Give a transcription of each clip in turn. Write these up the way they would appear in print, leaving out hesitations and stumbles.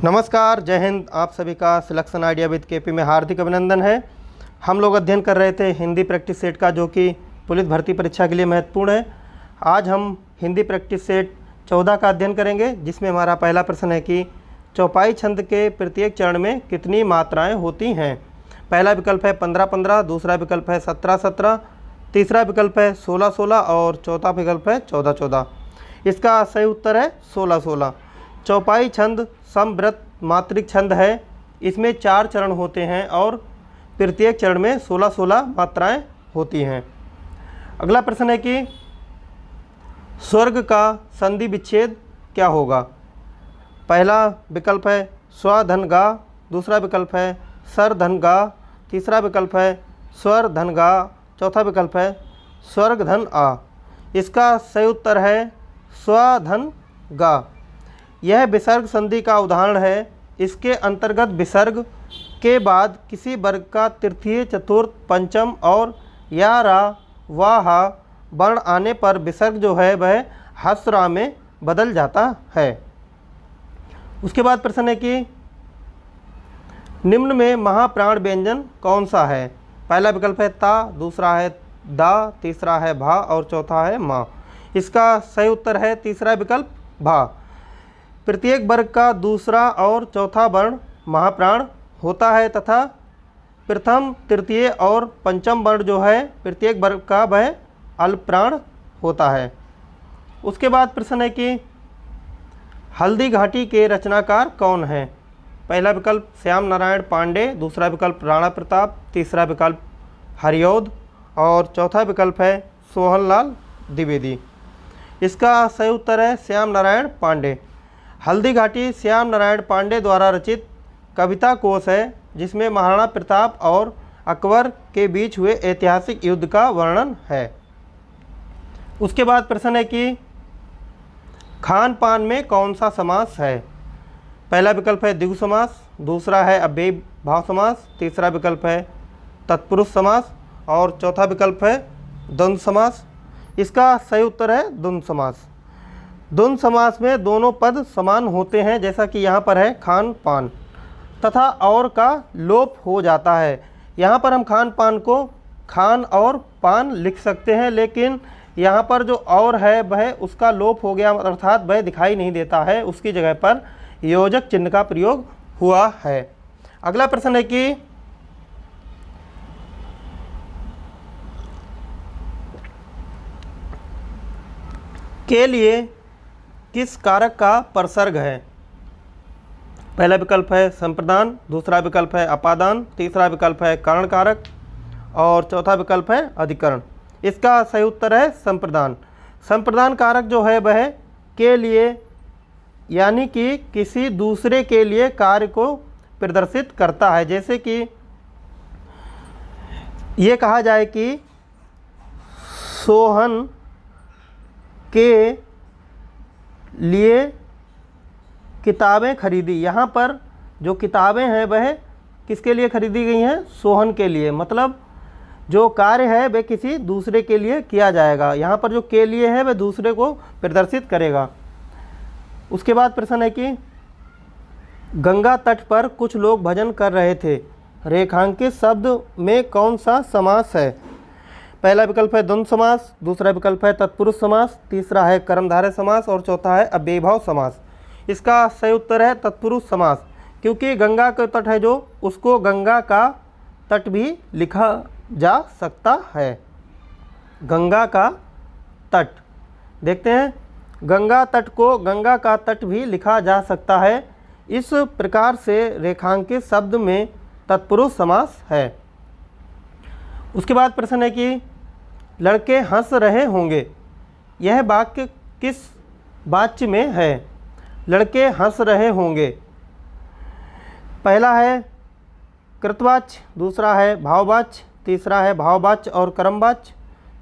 नमस्कार, जय हिंद। आप सभी का सिलेक्शन आइडिया विद केपी में हार्दिक अभिनंदन है। हम लोग अध्ययन कर रहे थे हिंदी प्रैक्टिस सेट का, जो कि पुलिस भर्ती परीक्षा के लिए महत्वपूर्ण है। आज हम हिंदी प्रैक्टिस सेट 14 का अध्ययन करेंगे, जिसमें हमारा पहला प्रश्न है कि चौपाई छंद के प्रत्येक चरण में कितनी मात्राएं होती हैं। पहला विकल्प है 15-15, दूसरा विकल्प है 17-17, तीसरा विकल्प है 16-16 और चौथा विकल्प है 14-14। इसका सही उत्तर है 16-16। चौपाई छंद समव्रत मात्रिक छंद है। इसमें 4 चरण होते हैं और प्रत्येक चरण में 16-16 मात्राएं होती हैं। अगला प्रश्न है कि स्वर्ग का संधि विच्छेद क्या होगा। पहला विकल्प है स्व धन गा, दूसरा विकल्प है सर धन गा, तीसरा विकल्प है स्वर धन गा, चौथा विकल्प है स्वर्ग धन आ। इसका सही उत्तर है स्व धन गा। यह विसर्ग संधि का उदाहरण है। इसके अंतर्गत विसर्ग के बाद किसी वर्ग का तृतीय, चतुर्थ, पंचम और या रा वा हा वर्ण आने पर विसर्ग जो है वह हस्रा में बदल जाता है। उसके बाद प्रश्न है कि निम्न में महाप्राण व्यंजन कौन सा है। पहला विकल्प है ता, दूसरा है दा, तीसरा है भा और चौथा है मा। इसका सही उत्तर है तीसरा विकल्प भा। प्रत्येक वर्ग का दूसरा और चौथा वर्ण महाप्राण होता है तथा प्रथम, तृतीय और पंचम वर्ण जो है प्रत्येक वर्ग का वह अल्पप्राण होता है। उसके बाद प्रश्न है कि हल्दी घाटी के रचनाकार कौन है। पहला विकल्प श्याम नारायण पांडे, दूसरा विकल्प राणा प्रताप, तीसरा विकल्प हरिऔध और चौथा विकल्प है सोहनलाल द्विवेदी। इसका सही उत्तर है श्याम नारायण पांडे। हल्दी घाटी श्याम नारायण पांडे द्वारा रचित कविता कोश है, जिसमें महाराणा प्रताप और अकबर के बीच हुए ऐतिहासिक युद्ध का वर्णन है। उसके बाद प्रश्न है कि खान पान में कौन सा समास है। पहला विकल्प है द्विगु समास, दूसरा है अव्ययी भाव समास, तीसरा विकल्प है तत्पुरुष समास और चौथा विकल्प है द्वंद्व समास। इसका सही उत्तर है द्वंद्व समास। द्वंद्व समास में दोनों पद समान होते हैं, जैसा कि यहाँ पर है खान पान, तथा और का लोप हो जाता है। यहाँ पर हम खान पान को खान और पान लिख सकते हैं, लेकिन यहाँ पर जो और है वह उसका लोप हो गया, अर्थात वह दिखाई नहीं देता है। उसकी जगह पर योजक चिन्ह का प्रयोग हुआ है। अगला प्रश्न है कि के लिए किस कारक का प्रसर्ग है। पहला विकल्प है संप्रदान, दूसरा विकल्प है अपादान, तीसरा विकल्प है कारण कारक और चौथा विकल्प है अधिकरण। इसका सही उत्तर है संप्रदान। संप्रदान कारक जो है वह के लिए यानी कि किसी दूसरे के लिए कार्य को प्रदर्शित करता है। जैसे कि ये कहा जाए कि सोहन के लिए किताबें खरीदी। यहाँ पर जो किताबें हैं वह किसके लिए खरीदी गई हैं, सोहन के लिए। मतलब जो कार्य है वह किसी दूसरे के लिए किया जाएगा। यहाँ पर जो के लिए है वह दूसरे को प्रदर्शित करेगा। उसके बाद प्रश्न है कि गंगा तट पर कुछ लोग भजन कर रहे थे। रेखांकित शब्द में कौन सा समास है। पहला विकल्प है द्वंद्व समास, दूसरा विकल्प है तत्पुरुष समास, तीसरा है कर्मधारय समास और चौथा है अव्ययी भाव समास। इसका सही उत्तर है तत्पुरुष समास, क्योंकि गंगा का तट है जो उसको गंगा का तट भी लिखा जा सकता है। गंगा का तट, देखते हैं, गंगा तट को गंगा का तट भी लिखा जा सकता है। इस प्रकार से रेखांकित शब्द में तत्पुरुष समास है। उसके बाद प्रश्न है कि लड़के हंस रहे होंगे। यह वाक्य किस वाच्य में है। लड़के हंस रहे होंगे। पहला है कृतवाच्य, दूसरा है भाववाच्य, तीसरा है भाववाच्य और कर्मवाच्य,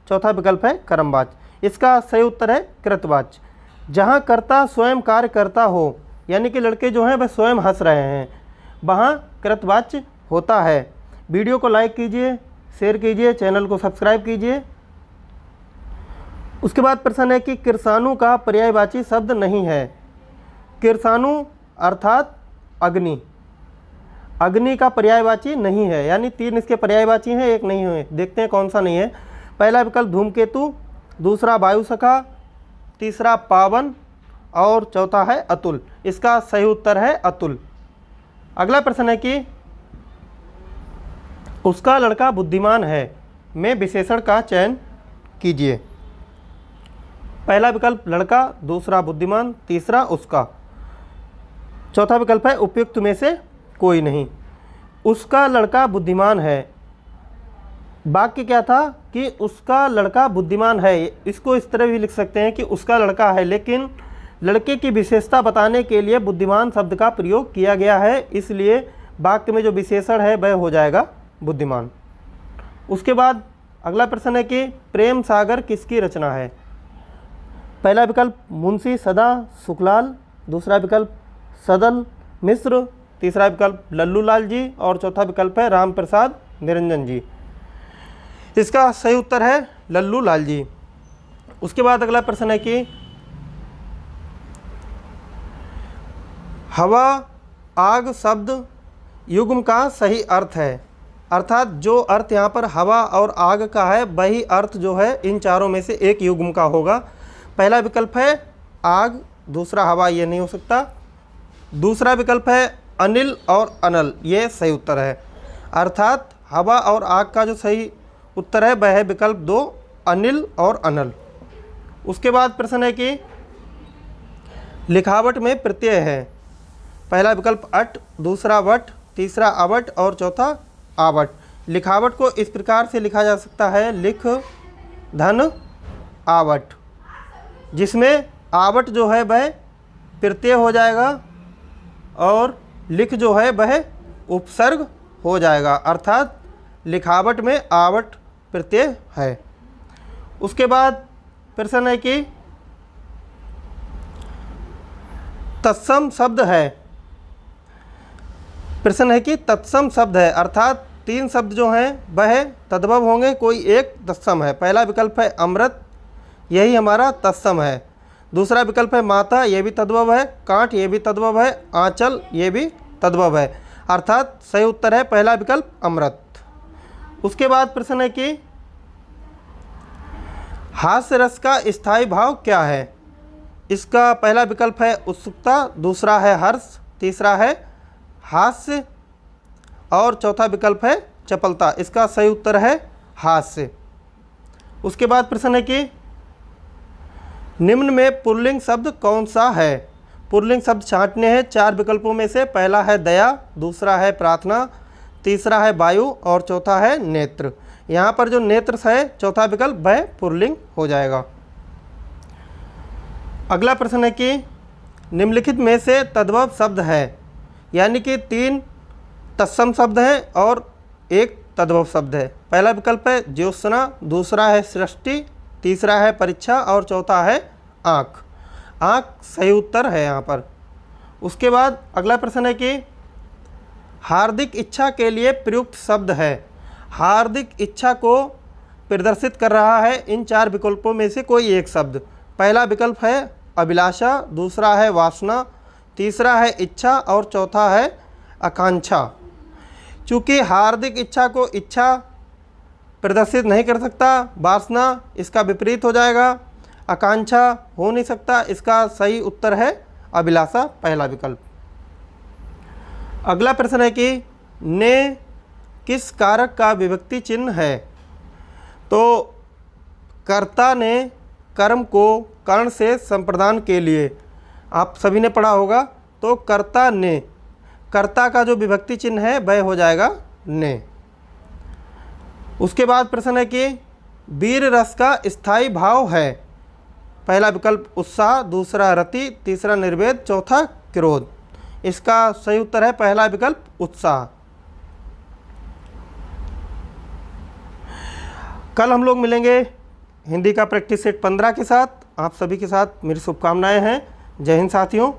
चौथा विकल्प है कर्मवाच्य। इसका सही उत्तर है कृतवाच्य। जहाँ कर्ता स्वयं कार्य करता हो, यानी कि लड़के जो हैं वह स्वयं हंस रहे हैं, वहाँ कृतवाच्य होता है। वीडियो को लाइक कीजिए, शेयर कीजिए, चैनल को सब्सक्राइब कीजिए। उसके बाद प्रश्न है कि किरसानू का पर्यायवाची शब्द नहीं है। किरसानू अर्थात अग्नि। अग्नि का पर्यायवाची नहीं है, यानी 3 इसके पर्यायवाची हैं, एक नहीं है। देखते हैं कौन सा नहीं है। पहला विकल्प धूमकेतु, दूसरा वायुसखा, तीसरा पावन और चौथा है अतुल। इसका सही उत्तर है अतुल। अगला प्रश्न है कि उसका लड़का बुद्धिमान है में विशेषण का चयन कीजिए। पहला विकल्प लड़का, दूसरा बुद्धिमान, तीसरा उसका, चौथा विकल्प है उपयुक्त में से कोई नहीं। उसका लड़का बुद्धिमान है, वाक्य क्या था कि उसका लड़का बुद्धिमान है। इसको इस तरह भी लिख सकते हैं कि उसका लड़का है, लेकिन लड़के की विशेषता बताने के लिए बुद्धिमान शब्द का प्रयोग किया गया है, इसलिए वाक्य में जो विशेषण है वह हो जाएगा बुद्धिमान। उसके बाद अगला प्रश्न है कि प्रेम सागर किसकी रचना है। पहला विकल्प मुंशी सदा सुखलाल, दूसरा विकल्प सदल मिश्र, तीसरा विकल्प लल्लू लाल जी और चौथा विकल्प है राम प्रसाद निरंजन जी। इसका सही उत्तर है लल्लू लाल जी। उसके बाद अगला प्रश्न है कि हवा आग शब्द युग्म का सही अर्थ है, अर्थात जो अर्थ यहाँ पर हवा और आग का है वही अर्थ जो है इन चारों में से एक युग्म का होगा। पहला विकल्प है आग, दूसरा हवा, ये नहीं हो सकता। दूसरा विकल्प है अनिल और अनल, ये सही उत्तर है। अर्थात हवा और आग का जो सही उत्तर है वह है विकल्प 2 अनिल और अनल। उसके बाद प्रश्न है कि लिखावट में प्रत्यय है। पहला विकल्प अट, दूसरा वट, तीसरा अवट और चौथा आवट। लिखावट को इस प्रकार से लिखा जा सकता है लिख धन आवट, जिसमें आवट जो है वह प्रत्यय हो जाएगा और लिख जो है वह उपसर्ग हो जाएगा, अर्थात लिखावट में आवट प्रत्यय है। उसके बाद प्रश्न है कि तत्सम शब्द है। प्रश्न है कि तत्सम शब्द है, अर्थात 3 शब्द जो हैं वह तद्भव होंगे, कोई एक तत्सम है। पहला विकल्प है अमृत, यही हमारा तत्सम है। दूसरा विकल्प है माता, ये भी तद्भव है। कांट, ये भी तद्भव है। आंचल, ये भी तद्भव है, अर्थात सही उत्तर है पहला विकल्प अमृत। उसके बाद प्रश्न है कि हास्य रस का स्थायी भाव क्या है। इसका पहला विकल्प है उत्सुकता, दूसरा है हर्ष, तीसरा है हास्य और चौथा विकल्प है चपलता। इसका सही उत्तर है हास्य। उसके बाद प्रश्न है कि निम्न में पुल्लिंग शब्द कौन सा है। पुल्लिंग शब्द छांटने हैं 4 विकल्पों में से। पहला है दया, दूसरा है प्रार्थना, तीसरा है वायु और चौथा है नेत्र। यहाँ पर जो नेत्र है चौथा विकल्प वह पुल्लिंग हो जाएगा। अगला प्रश्न है कि निम्नलिखित में से तद्भव शब्द है, यानी कि 3 तत्सम शब्द हैं और एक तद्भव शब्द है। पहला विकल्प है ज्योत्सना, दूसरा है सृष्टि, तीसरा है परीक्षा और चौथा है आँख। आँख सही उत्तर है यहाँ पर। उसके बाद अगला प्रश्न है कि हार्दिक इच्छा के लिए प्रयुक्त शब्द है। हार्दिक इच्छा को प्रदर्शित कर रहा है इन 4 विकल्पों में से कोई एक शब्द। पहला विकल्प है अभिलाषा, दूसरा है वासना, तीसरा है इच्छा और चौथा है आकांक्षा। चूँकि हार्दिक इच्छा को इच्छा प्रदर्शित नहीं कर सकता, वासना इसका विपरीत हो जाएगा, आकांक्षा हो नहीं सकता, इसका सही उत्तर है अभिलाषा, पहला विकल्प। अगला प्रश्न है कि ने किस कारक का विभक्ति चिन्ह है। तो कर्ता ने कर्म को कर्ण से संप्रदान के लिए, आप सभी ने पढ़ा होगा, तो कर्ता ने, कर्ता का जो विभक्ति चिन्ह है वह हो जाएगा ने। उसके बाद प्रश्न है कि वीर रस का स्थायी भाव है। पहला विकल्प उत्साह, दूसरा रति, तीसरा निर्वेद, चौथा क्रोध। इसका सही उत्तर है पहला विकल्प उत्साह। कल हम लोग मिलेंगे हिंदी का प्रैक्टिस सेट 15 के साथ। आप सभी के साथ मेरी शुभकामनाएं हैं। जय हिंद साथियों।